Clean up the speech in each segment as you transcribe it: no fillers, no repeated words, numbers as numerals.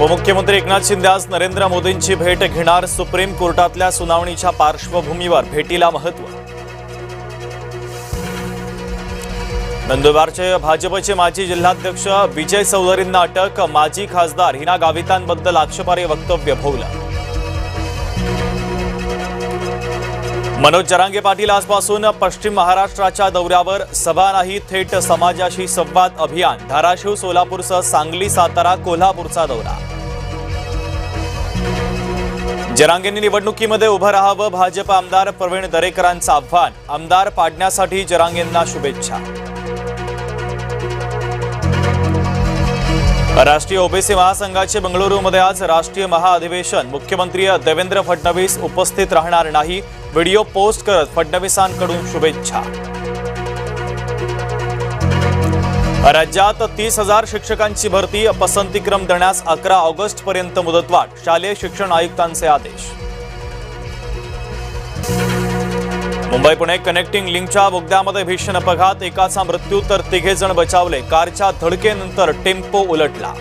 उपमुख्यमंत्री एकनाथ शिंदे आज नरेंद्र मोदींची भेट घेणार। सुप्रीम कोर्टातल्या सुनावणीच्या पार्श्वभूमीवर भेटीला महत्त्व। नंदुरबारचे भाजपचे माजी जिल्हाध्यक्ष विजय चौधरींना अटक। माजी खासदार हिना गावितांबद्दल आक्षेपार्ह वक्तव्य भोवलं। मनोज जरांगे पाटील आजपासून पश्चिम महाराष्ट्राच्या दौऱ्यावर। सभा नाही थेट समाजाशी संवाद अभियान। धाराशिव, सोलापूरसह सांगली, सातारा, कोल्हापूरचा दौरा। जरांगेंनी निवडणुकीमध्ये उभं राहावं। भाजप आमदार प्रवीण दरेकरांचं आव्हान। आमदार पाडण्यासाठी जरांगेंना शुभेच्छा। राष्ट्रीय ओबीसी महासंघाचे बंगळुरूमध्ये आज राष्ट्रीय महाअधिवेशन। मुख्यमंत्री देवेंद्र फडणवीस उपस्थित राहणार नाही। व्हिडिओ पोस्ट करत फडणवीसांकडून शुभेच्छा। राज्यात 30,000 शिक्षकांची भरती। पसंतीक्रम देण्यास 11 ऑगस्टपर्यंत मुदतवाढ। शालेय शिक्षण आयुक्तांचे आदेश। मुंबई पुणे कनेक्टिंग लिंकच्या बोगद्यामध्ये भीषण अपघात। एकाचा मृत्यू तर 3 जण बचावले। कारच्या धडकेनंतर टेम्पो उलटला।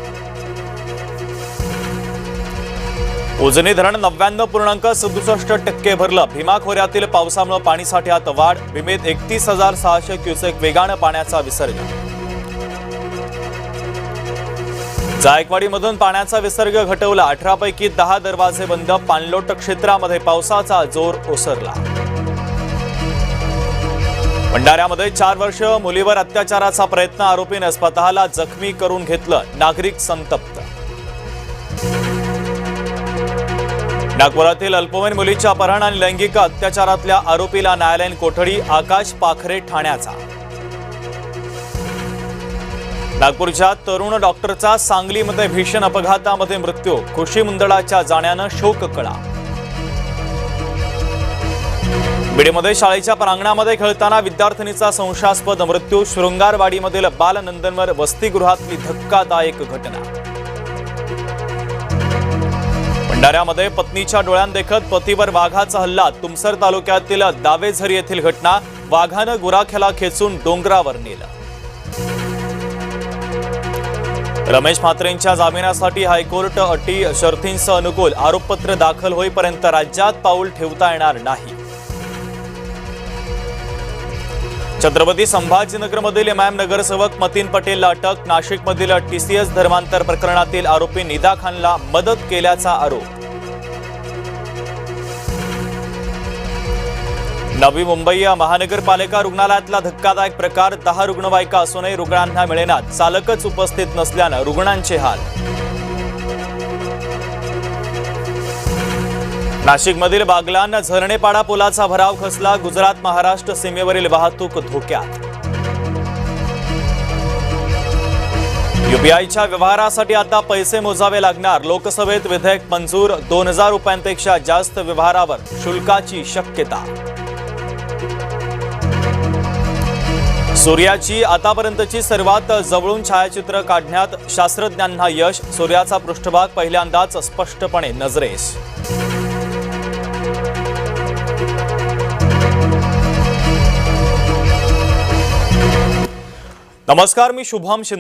उजनी धरण 99.67% भरलं। भीमा खोऱ्यातील पावसामुळे पाणीसाठ्यात वाढ। भीमेत 31,600 क्युसेक वेगानं पाण्याचा विसर्ग। जायकवाडीमधून पाण्याचा विसर्ग घटवला। 18 पैकी 10 दरवाजे बंद। पाणलोट क्षेत्रामध्ये पावसाचा जोर ओसरला। भंडाऱ्यामध्ये 4 वर्ष मुलीवर अत्याचाराचा प्रयत्न। आरोपीने स्वतःला जखमी करून घेतलं। नागरिक संतप्त। नागपुरातील अल्पवयीन मुलीच्या अपहरण आणि लैंगिक अत्याचारातल्या आरोपीला न्यायालयीन कोठडी। आकाश पाखरे ठाण्याचा। नागपूरच्या तरुण डॉक्टरचा सांगलीमध्ये भीषण अपघातामध्ये मृत्यू। खुशी मुंदडाच्या जाण्यानं शोककळा। बीडमध्ये शाळेच्या प्रांगणामध्ये खेळताना विद्यार्थिनीचा संशयास्पद मृत्यू। शृंगारवाडीमधील बालनंदनवर वसतिगृहातली धक्कादायक घटना। भंडाऱ्यामध्ये पत्नीच्या डोळ्यांदेखत पतीवर वाघाचा हल्ला। तुमसर तालुक्यातील दावेझरी येथील घटना। वाघानं गुराख्याला खेचून डोंगरावर नेलं। रमेश म्हात्रेंच्या जामिनासाठी हायकोर्ट अटी शर्थींसह अनुकूल। आरोपपत्र दाखल होईपर्यंत राज्यात पाऊल ठेवता येणार नाही। छत्रपती संभाजीनगरमधील एमआयएम नगरसेवक मतीन पटेलला अटक। नाशिकमधील टीसीएस धर्मांतर प्रकरणातील आरोपी निदा खानला मदत केल्याचा आरोप। नवी मुंबई महानगरपालिका रुग्णालयातला धक्कादायक प्रकार। 10 रुग्णवाहिका असूनही रुग्णांना मिळेनात। चालकच उपस्थित नसल्यानं रुग्णांचे हाल। नाशिकमधील बागलान झरणेपाडा पुलाचा भराव खचला। गुजरात महाराष्ट्र सीमेवरील वाहतूक धोक्यात। यूपीआयच्या व्यवहारासाठी आता पैसे मोजावे लागणार। लोकसभेत विधेयक मंजूर। 2,000 रुपयांपेक्षा जास्त व्यवहारावर शुल्काची शक्यता। सूर्याची आतापर्यंतची सर्वात जवळून छायाचित्र काढण्यात शास्त्रज्ञांना यश। सूर्याचा पृष्ठभाग पहिल्यांदाच स्पष्टपणे नजरेस। नमस्कार, मी शुभम शिंदे।